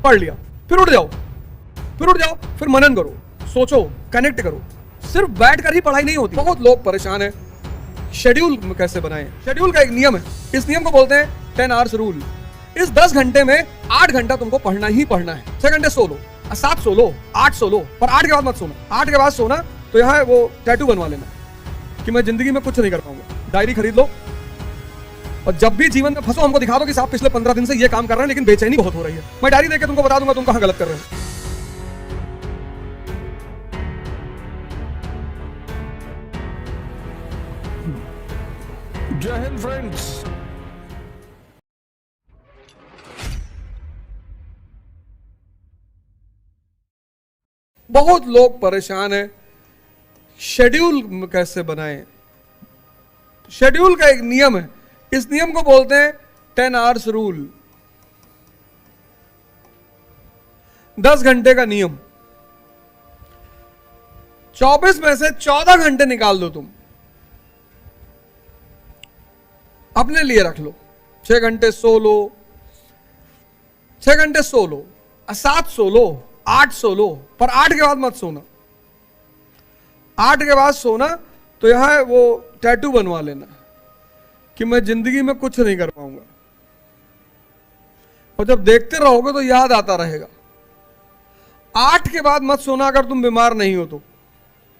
पढ़ लिया, फिर उठ जाओ, फिर उठ जाओ, फिर मनन करो, सोचो, कनेक्ट करो। सिर्फ बैठकर ही पढ़ाई नहीं होती। बहुत लोग परेशान हैं, शेड्यूल कैसे बनाएं। शेड्यूल का एक नियम है, इस नियम को बोलते हैं 10 आवर्स रूल। इस 10 घंटे में 8 घंटा तुमको पढ़ना ही पढ़ना है। 6 घंटे सो लो, 7 सो लो, 8 सो लो, पर 8 के बाद मत सोना। 8 के बाद सोना तो यहाँ वो टैटू बनवा लेना कि मैं जिंदगी में कुछ नहीं कर पाऊंगा। डायरी खरीद लो और जब भी जीवन में फंसो हमको दिखा दो कि साहब पिछले 15 दिन से ये काम कर रहे हैं लेकिन बेचैनी बहुत हो रही है। मैं डायरी देख के तुमको बता दूंगा तुम कहां गलत कर रहे हो। जय हिंद फ्रेंड्स। बहुत लोग परेशान हैं, शेड्यूल कैसे बनाएं। शेड्यूल का एक नियम है, इस नियम को बोलते हैं 10 आवर्स रूल, 10 घंटे का नियम। 24 में से 14 घंटे निकाल दो, तुम अपने लिए रख लो। 6 घंटे सो लो, 6 घंटे सो लो, 7 सो लो, 8 सो लो, पर 8 के बाद मत सोना। 8 के बाद सोना तो यहां वो टैटू बनवा लेना कि मैं जिंदगी में कुछ नहीं कर पाऊंगा, और जब देखते रहोगे तो याद आता रहेगा। 8 के बाद मत सोना अगर तुम बीमार नहीं हो तो।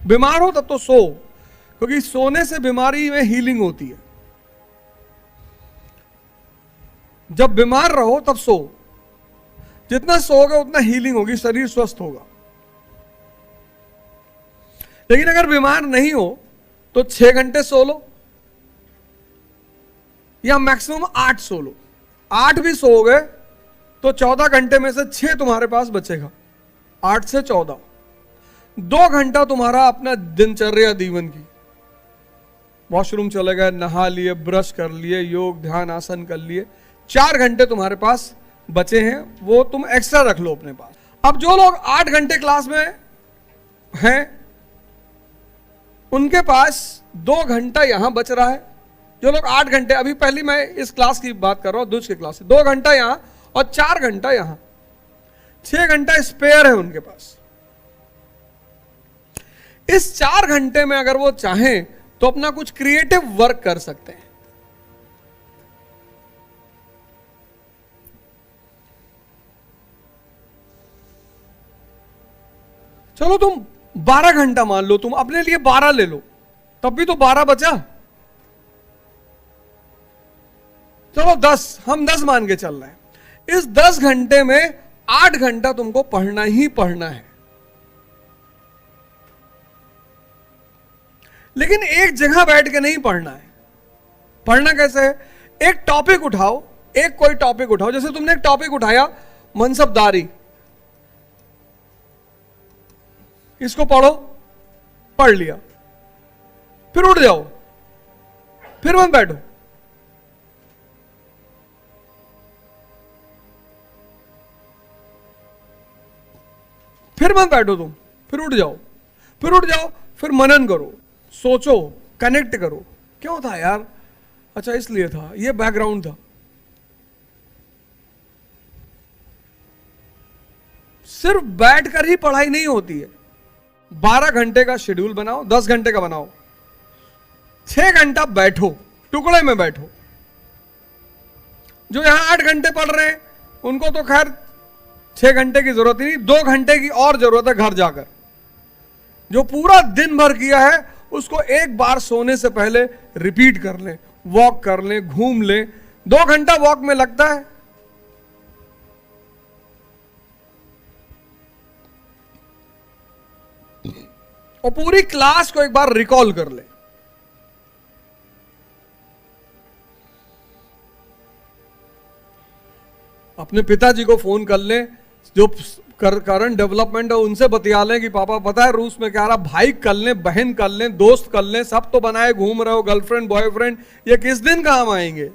बीमार हो तब तो सो, क्योंकि सोने से बीमारी में हीलिंग होती है। जब बीमार रहो तब सो, जितना सोओगे उतना हीलिंग होगी, शरीर स्वस्थ होगा। लेकिन अगर बीमार नहीं हो तो 6 घंटे सो लो या मैक्सिमम 8 सो लो। 8 भी सोओगे तो 14 घंटे में से 6 तुम्हारे पास बचेगा। 8 से 14, 2 घंटा तुम्हारा अपना दिनचर्या जीवन की, वॉशरूम चले गए, नहा लिए, ब्रश कर लिए, योग ध्यान आसन कर लिए, 4 घंटे तुम्हारे पास बचे हैं, वो तुम एक्स्ट्रा रख लो अपने पास। अब जो लोग 8 घंटे क्लास में हैं उनके पास 2 घंटा यहां बच रहा है। जो लोग 8 घंटे, अभी पहली मैं इस क्लास की बात कर रहा हूं, दूसरी क्लास से, 2 घंटा यहां और 4 घंटा यहां, 6 घंटा स्पेयर है उनके पास। इस 4 घंटे में अगर वो चाहें तो अपना कुछ क्रिएटिव वर्क कर सकते हैं। चलो तुम 12 घंटा मान लो, तुम अपने लिए 12 ले लो, तब भी तो 12 बचा। चलो 10, हम 10 मान के चल रहे हैं। इस 10 घंटे में 8 घंटा तुमको पढ़ना ही पढ़ना है। लेकिन एक जगह बैठ के नहीं पढ़ना है। पढ़ना कैसे है? एक टॉपिक उठाओ, एक कोई टॉपिक उठाओ। जैसे तुमने एक टॉपिक उठाया मनसबदारी, इसको पढ़ो, पढ़ लिया, फिर उठ जाओ, फिर मत बैठो। फिर मत बैठो तुम, फिर उठ जाओ, फिर उठ जाओ, फिर मनन करो, सोचो, कनेक्ट करो। क्यों था यार? अच्छा इसलिए था, ये बैकग्राउंड था। सिर्फ बैठकर ही पढ़ाई नहीं होती है। 12 घंटे का शेड्यूल बनाओ, 10 घंटे का बनाओ, 6 घंटा बैठो, टुकड़े में बैठो। जो यहां 8 घंटे पढ़ रहे हैं उनको तो खैर 6 घंटे की जरूरत ही नहीं, 2 घंटे की और जरूरत है घर जाकर। जो पूरा दिन भर किया है उसको एक बार सोने से पहले रिपीट कर लें, वॉक कर लें, घूम लें। 2 घंटा वॉक में लगता है। और पूरी क्लास को एक बार रिकॉल कर ले। अपने पिताजी को फोन कर ले, जो करंट डेवलपमेंट है उनसे बतिया लें कि पापा पता है रूस में क्या रहा। भाई कर लें, बहन कर लें, दोस्त कर लें, सब तो बनाए घूम रहे हो, गर्लफ्रेंड बॉयफ्रेंड, ये किस दिन काम आएंगे?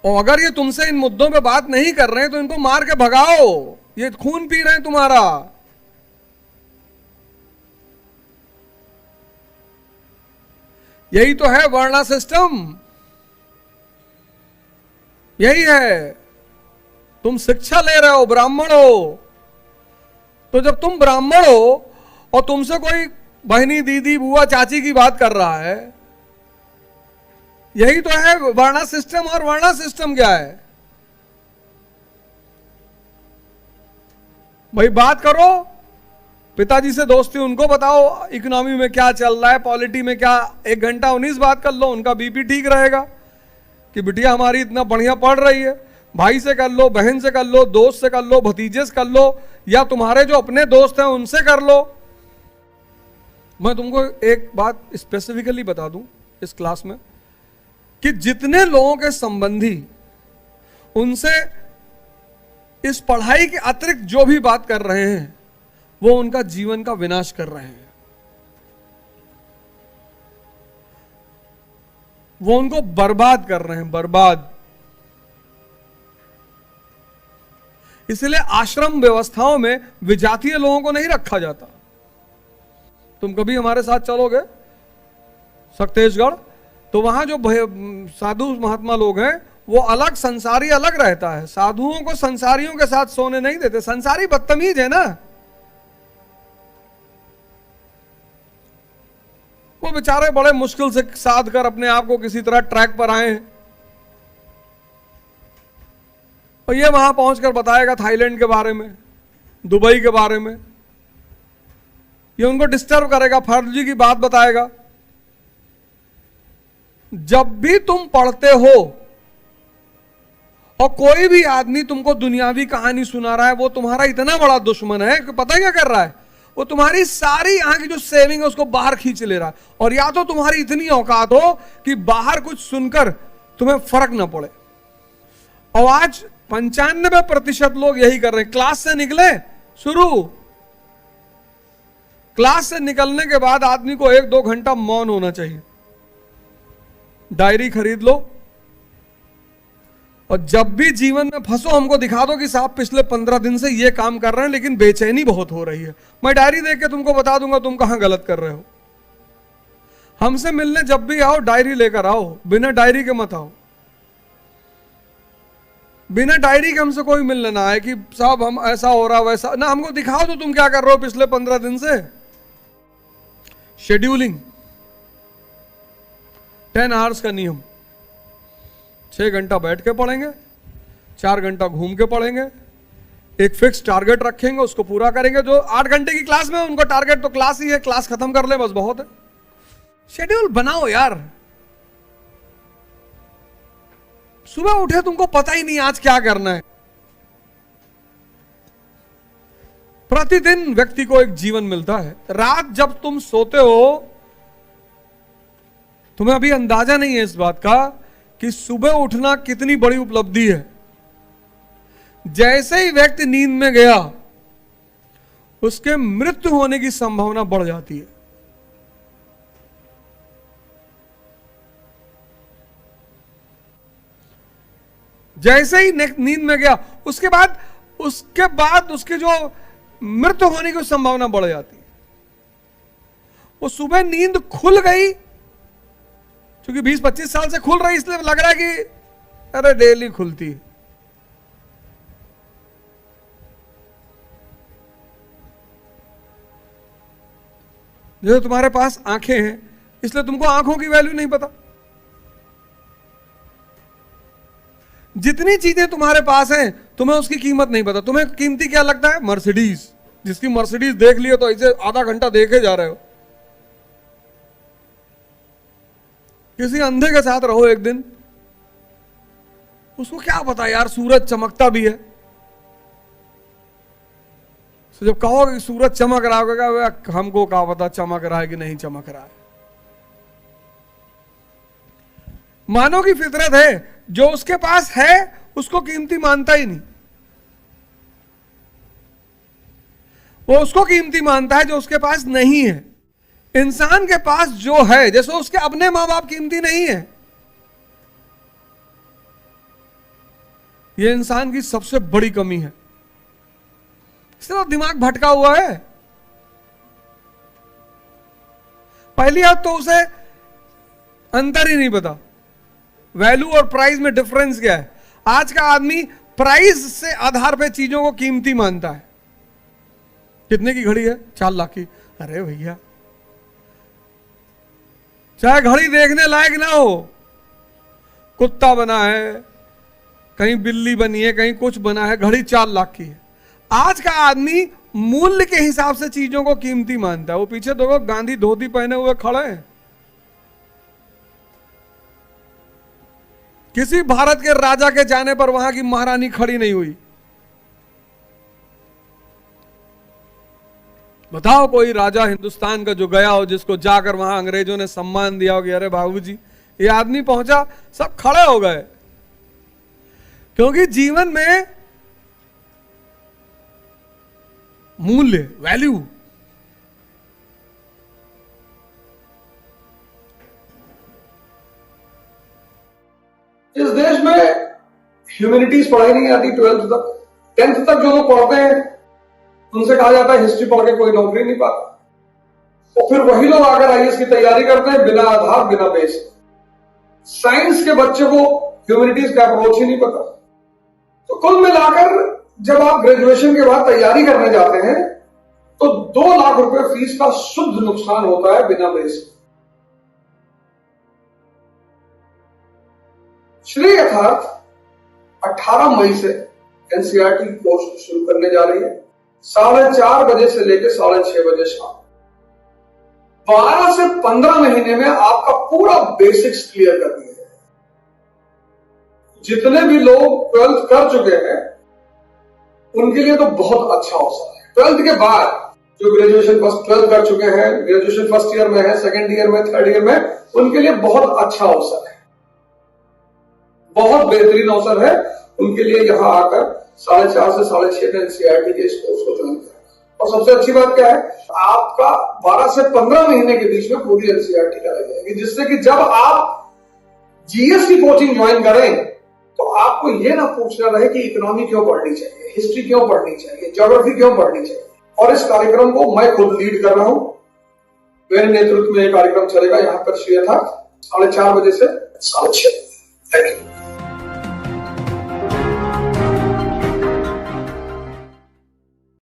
और अगर ये तुमसे इन मुद्दों पे बात नहीं कर रहे हैं तो इनको मार के भगाओ, ये खून पी रहे हैं तुम्हारा। यही तो है वर्णा सिस्टम, यही है। तुम शिक्षा ले रहे हो, ब्राह्मण हो। तो जब तुम ब्राह्मण हो और तुमसे कोई बहनी, दीदी, बुआ, चाची की बात कर रहा है, यही तो है वर्णा सिस्टम। और वर्णा सिस्टम क्या है भाई? बात करो पिताजी से, दोस्ती उनको बताओ, इकोनॉमी में क्या चल रहा है, पॉलिटी में क्या, 1 घंटा 19 बात कर लो, उनका बीपी ठीक रहेगा कि बिटिया हमारी इतना बढ़िया पढ़ रही है। भाई से कर लो, बहन से कर लो, दोस्त से कर लो, भतीजे से कर लो, या तुम्हारे जो अपने दोस्त हैं उनसे कर लो। मैं तुमको एक बात स्पेसिफिकली बता दूं इस क्लास में कि जितने लोगों के संबंधी उनसे इस पढ़ाई के अतिरिक्त जो भी बात कर रहे हैं, वो उनका जीवन का विनाश कर रहे हैं। वो उनको बर्बाद कर रहे हैं, बर्बाद। इसलिए आश्रम व्यवस्थाओं में विजातीय लोगों को नहीं रखा जाता। तुम कभी हमारे साथ चलोगे सक्तेशगढ़, तो वहां जो साधु महात्मा लोग हैं, वो अलग, संसारी अलग रहता है। साधुओं को संसारियों के साथ सोने नहीं देते। संसारी बदतमीज है ना, वो बेचारे बड़े मुश्किल से साध कर अपने आप को किसी तरह ट्रैक पर आए हैं, और ये वहां पहुंचकर बताएगा थाईलैंड के बारे में, दुबई के बारे में, ये उनको डिस्टर्ब करेगा, फर्जी की बात बताएगा। जब भी तुम पढ़ते हो और कोई भी आदमी तुमको दुनियावी कहानी सुना रहा है, वो तुम्हारा इतना बड़ा दुश्मन है कि पता क्या कर रहा है, वो तुम्हारी सारी यहाँ की जो सेविंग है उसको बाहर खींच ले रहा है। और या तो तुम्हारी इतनी औकात हो कि बाहर कुछ सुनकर तुम्हें फर्क ना पड़े। और आज 95% लोग यही कर रहे हैं। क्लास से निकले, शुरू क्लास से निकलने के बाद आदमी को 1-2 घंटा मौन होना चाहिए। डायरी खरीद लो, और जब भी जीवन में फंसो हमको दिखा दो कि साहब पिछले 15 दिन से ये काम कर रहे हैं लेकिन बेचैनी बहुत हो रही है। मैं डायरी देख के तुमको बता दूंगा तुम कहां गलत कर रहे हो। हमसे मिलने जब भी आओ डायरी लेकर आओ, बिना डायरी के मत आओ। बिना डायरी के हमसे कोई मिलने ना आए कि साहब हम ऐसा हो रहा वैसा ना, हमको दिखाओ तो तुम क्या कर रहे हो पिछले 15 दिन से। शेड्यूलिंग, 10 आवर्स का नियम, 6 घंटा बैठ के पढ़ेंगे, 4 घंटा घूम के पढ़ेंगे, एक फिक्स टारगेट रखेंगे, उसको पूरा करेंगे। जो 8 घंटे की क्लास में उनको टारगेट तो क्लास ही है, क्लास खत्म कर ले बस, बहुत है। शेड्यूल बनाओ यार। सुबह उठे तुमको पता ही नहीं आज क्या करना है। प्रतिदिन व्यक्ति को एक जीवन मिलता है। रात जब तुम सोते हो, तुम्हें अभी अंदाजा नहीं है इस बात का कि सुबह उठना कितनी बड़ी उपलब्धि है। जैसे ही व्यक्ति नींद में गया, उसके मृत्यु होने की संभावना बढ़ जाती है। जैसे ही नींद में गया, उसके बाद उसके जो मृत्यु होने की संभावना बढ़ जाती है। वो सुबह नींद खुल गई, क्योंकि 20-25 साल से खुल रही, इसलिए लग रहा है कि अरे डेली खुलती है। जैसे तुम्हारे पास आंखें हैं, इसलिए तुमको आंखों की वैल्यू नहीं पता। जितनी चीजें तुम्हारे पास हैं, तुम्हें उसकी कीमत नहीं पता। तुम्हें कीमती क्या लगता है? मर्सिडीज। जिसकी मर्सिडीज देख लियो तो ऐसे आधा घंटा देखे जा रहे हो। किसी अंधे के साथ रहो एक दिन, उसको क्या पता यार सूरज चमकता भी है। तो जब कहोगे कि सूरज चमक रहा होगा, हमको क्या पता चमक रहा है कि नहीं चमक रहा है। मानव की फितरत है, जो उसके पास है उसको कीमती मानता ही नहीं। वो उसको कीमती मानता है जो उसके पास नहीं है। इंसान के पास जो है, जैसे उसके अपने मां बाप कीमती नहीं है, यह इंसान की सबसे बड़ी कमी है। इसलिए दिमाग भटका हुआ है। पहली बात तो उसे अंतर ही नहीं पता, वैल्यू और प्राइस में डिफरेंस क्या है। आज का आदमी प्राइस से आधार पे चीजों को कीमती मानता है। कितने की घड़ी है? 4 लाख की। अरे भैया, चाहे घड़ी देखने लायक ना हो, कुत्ता बना है, कहीं बिल्ली बनी है, कहीं कुछ बना है, घड़ी 4 लाख की है। आज का आदमी मूल्य के हिसाब से चीजों को कीमती मानता है। वो पीछे देखो, गांधी धोती पहने हुए खड़े हैं। किसी भारत के राजा के जाने पर वहां की महारानी खड़ी नहीं हुई। बताओ कोई राजा हिंदुस्तान का जो गया हो, जिसको जाकर वहां अंग्रेजों ने सम्मान दिया हो कि अरे बाबूजी ये आदमी पहुंचा, सब खड़े हो गए। क्योंकि जीवन में मूल्य, वैल्यू, इस देश में ह्यूमैनिटीज पढ़ाई नहीं आती 12th तक। 10th तक जो लोग पढ़ते हैं उनसे कहा जाता है हिस्ट्री पढ़ के कोई नौकरी नहीं पाता। और फिर वही लोग आकर आईएएस की तैयारी करते हैं बिना आधार, बिना बेस। साइंस के बच्चे को ह्यूमैनिटीज का अप्रोच ही नहीं पता। तो कुल मिलाकर जब आप ग्रेजुएशन के बाद तैयारी करने जाते हैं तो 2 लाख रुपए फीस का शुद्ध नुकसान होता है बिना बेस। श्री यथार्थ 18 मई से एनसीईआरटी कोर्स शुरू करने जा रही है। 4:30 बजे से लेकर 6:30 बजे शाम। 12 से 15 महीने में आपका पूरा बेसिक्स क्लियर कर दिया है। जितने भी लोग 12th कर चुके हैं उनके लिए तो बहुत अच्छा अवसर है। 12th के बाद जो ग्रेजुएशन 12th कर चुके हैं, ग्रेजुएशन फर्स्ट ईयर में है, सेकेंड ईयर में, थर्ड ईयर में, उनके लिए बहुत अच्छा अवसर है, बहुत बेहतरीन अवसर है उनके लिए। यहां आकर 4:30 से 6:30 में एनसीईआरटी के इस कोर्स को ज्वाइन करें। और सबसे अच्छी बात क्या है, आपका 12 से 15 महीने के बीच में पूरी एनसीईआरटी कराई जाएगी, जिससे कि जब आप जीएस की कोचिंग ज्वाइन करें तो आपको यह ना पूछना रहे कि इकोनॉमी क्यों पढ़नी चाहिए, हिस्ट्री क्यों पढ़नी चाहिए, ज्योग्राफी क्यों पढ़नी चाहिए। और इस कार्यक्रम को मैं खुद लीड कर रहा हूं। मेरे नेतृत्व में यह कार्यक्रम चलेगा। यहां पर श्री यथार्थ 4:30 बजे से 6:30। Thank you.